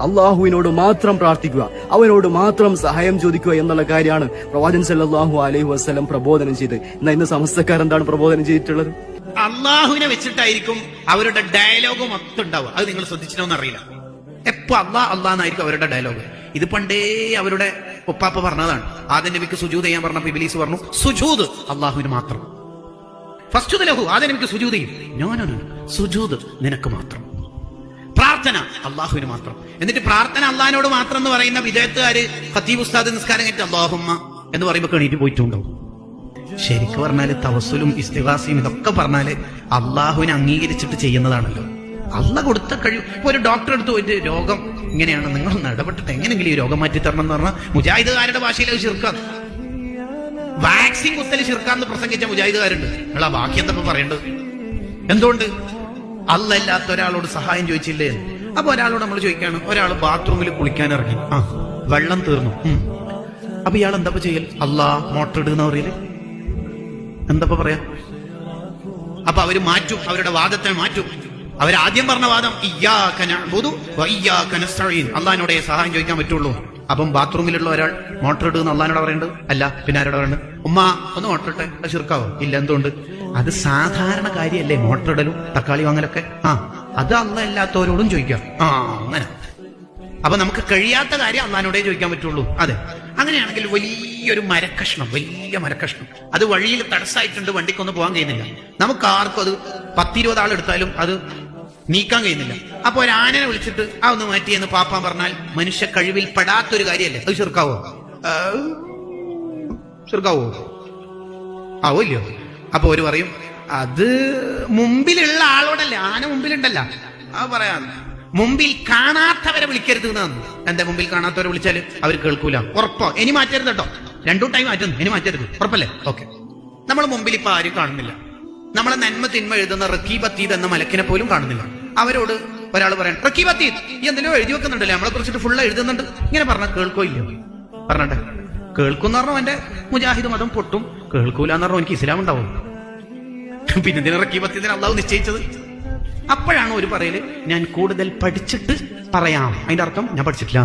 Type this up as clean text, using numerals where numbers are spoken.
അള്ളാഹുവിനോട് മാത്രം പ്രാർത്ഥിക്കുക, അവനോട് മാത്രം സഹായം ചോദിക്കുക എന്നുള്ള കാര്യമാണ് പ്രവാചകൻ സല്ലല്ലാഹു അലൈഹി വസല്ലം പ്രബോധനം ചെയ്ത്. ഇന്ന് സമസ്തക്കാരെന്താണ് പ്രബോധനം ചെയ്തിട്ടുള്ളത്? അള്ളാഹുവിനെ വെച്ചിട്ടായിരിക്കും അവരുടെ ഡയലോഗ് മൊത്തം ഉണ്ടാവുക. അത് നിങ്ങൾ ശ്രദ്ധിച്ചിട്ടോന്ന് അറിയില്ല. എപ്പോ അള്ളാന്നായിരിക്കും അവരുടെ ഡയലോഗ്. ഇത് പണ്ടേ അവരുടെ ഉപ്പാപ്പ പറഞ്ഞതാണ്. ആദ്യം നബിക്ക് സുജൂദ് ചെയ്യാൻ പറഞ്ഞപ്പോ ഇബ്ലീസ് പറഞ്ഞു, സുജൂദ് അള്ളാഹുവിന് മാത്രം. ഫസ്റ്റുദ് ലഹു, ആദ്യം നബിക്ക് സുജൂദ് ചെയ്യും. ഞാനോ സുജൂദ് നിനക്ക് മാത്രം. പ്രാർത്ഥന അള്ളാഹുവിന് മാത്രം. എന്നിട്ട് പ്രാർത്ഥന അള്ളാഹിനോട് മാത്രം എന്ന് പറയുന്ന വിദേഹത്തുകാര് ഖത്തീബ് ഉസ്താദ് നിസ്കാരം കഴിഞ്ഞിട്ട് അല്ലാഹുമ്മ എന്ന് പറയുമ്പോ എണീറ്റ് പോയിട്ടുണ്ടാവും. ശരിക്കും പറഞ്ഞാല് തവസ്സുലും ഇസ്തിഗാസയും ഇതൊക്കെ പറഞ്ഞാല് അള്ളാഹുവിനെ അംഗീകരിച്ചിട്ട് ചെയ്യുന്നതാണല്ലോ. അള്ളാഹ് കൊടുത്ത കഴിവ്. ഇപ്പൊ ഒരു ഡോക്ടർ എടുത്ത് പോയിട്ട് രോഗം ഇങ്ങനെയാണ്, നിങ്ങളൊന്ന് ഇടപെട്ടിട്ട് എങ്ങനെയെങ്കിലും ഈ രോഗം മാറ്റി തരണം എന്ന് പറഞ്ഞാൽ മുജാഹിദുകാരുടെ ഭാഷയിൽ അത് ശിർക്കാണ്. വാക്സിൻ കുത്തല് ശിർക്കാന്ന് പ്രസംഗിച്ച മുജാഹിദുകാരുണ്ട്. നിങ്ങളാ ബാക്കി എന്താ പറയേണ്ടത്? എന്തുകൊണ്ട്? അള്ളാഹ് അല്ലാത്ത ഒരാളോട് സഹായം ചോദിച്ചില്ലേ? അപ്പൊ ഒരാളോട് നമ്മൾ ചോദിക്കാണ്, ഒരാൾ ബാത്റൂമിൽ കുളിക്കാൻ ഇറങ്ങി, വെള്ളം തീർന്നു. അപ്പൊ ഇയാൾ എന്താ ചെയ്യൽ? അള്ളാഹ് മോട്ടർ ഇടുന്ന പറയല് എന്താ പറയാ? അപ്പൊ അവര് മാറ്റും, അവരുടെ വാദത്തെ മാറ്റും. അവരാദ്യം പറഞ്ഞ വാദം ഇയ്യാക നഅ്ബുദു വ ഇയ്യാക നസ്തഈൻ, അള്ളാഹിനോടെ സഹായം ചോദിക്കാൻ പറ്റുള്ളൂ. അപ്പം ബാത്റൂമിലുള്ള ഒരാൾ മോട്ടർ ഇടുന്ന അള്ളാഹിനോട് പറയേണ്ടത് അല്ല, പിന്നെ ആരോട് പറയേണ്ടത്? ഉമ്മ ഒന്ന് മോട്ടർ ഇട്ടെ. അത് ശിർക്കാവോ? ഇല്ല. എന്തുകൊണ്ട്? അത് സാധാരണ കാര്യമല്ലേ, മോട്ടർ ഇടലും തക്കാളി വാങ്ങലൊക്കെ. അത് അള്ളാഹ് അല്ലാത്തവരോടും ചോദിക്കാം. അങ്ങനെ. അപ്പൊ നമുക്ക് കഴിയാത്ത കാര്യം അള്ളാഹിനോടേ ചോദിക്കാൻ പറ്റുള്ളൂ. അതെ. അങ്ങനെയാണെങ്കിൽ വലിയൊരു മരക്കഷ്ണം, വലിയ മരക്കഷ്ണം അത് വഴിയിൽ തടസ്സമായിട്ടുണ്ട്, വണ്ടിക്കൊന്നും പോകാൻ കഴിയുന്നില്ല. നമുക്ക് ആർക്കും അത് 10-20 ആളെടുത്താലും അത് നീക്കാൻ കഴിയുന്നില്ല. അപ്പൊ ഒരു ആനനെ വിളിച്ചിട്ട് ഒന്ന് മാറ്റിയെന്ന് പാപ്പാൻ പറഞ്ഞാൽ മനുഷ്യ കഴിവിൽ പെടാത്തൊരു കാര്യമല്ലേ? അത് ശിർക്കാവോ? ശിർക്കാവോ? ആവോ ഇല്ലയോ? അപ്പൊ ഒരു പറയും അത് മുമ്പിലുള്ള ആളോടല്ലേ, ആന മുമ്പിലുണ്ടല്ല. പറയാം മുമ്പിൽ കാണാത്തവരെ വിളിക്കരുത് എന്നാണ്. എന്താ മുമ്പിൽ കാണാത്തവരെ വിളിച്ചാല് അവർ കേൾക്കൂല. ഉറപ്പോ? ഇനി മാറ്റരുത് കേട്ടോ. 2 ടൈം മാറ്റുന്നു, ഇനി മാറ്റരുത്. ഉറപ്പല്ലേ? ഓക്കെ. നമ്മൾ മുമ്പിൽ ഇപ്പൊ ആരും കാണുന്നില്ല. നമ്മളെ നന്മ തിന്മ എഴുതുന്ന റക്കീബത്തീദ് എന്ന മലക്കിനെ പോലും കാണുന്നില്ല. അവരോട് ഒരാൾ പറയണം, റക്കീബത്തീദ് ഈ എന്തെങ്കിലും എഴുതി വെക്കുന്നുണ്ടല്ലേ, നമ്മളെ കുറിച്ചിട്ട് ഫുള്ള് എഴുതുന്നുണ്ട്. ഇങ്ങനെ പറഞ്ഞാൽ കേൾക്കോ ഇല്ലയോ? പറഞ്ഞട്ടെ. കേൾക്കും എന്ന് പറഞ്ഞാൽ എന്റെ മുജാഹിദ് മതം പൊട്ടും, കേൾക്കൂല എന്ന് പറഞ്ഞാൽ എനിക്ക് ഇസ്ലാം ഉണ്ടാവും. പിന്നെ ഇതിനെ റക്കീബത്തീദിനെ അള്ളാഹു നിശ്ചയിച്ചത്. അപ്പോഴാണ് ഒരു പറയല്, ഞാൻ കൂടുതൽ പഠിച്ചിട്ട് പറയാം. അതിന്റെ അർത്ഥം ഞാൻ പഠിച്ചിട്ടില്ല.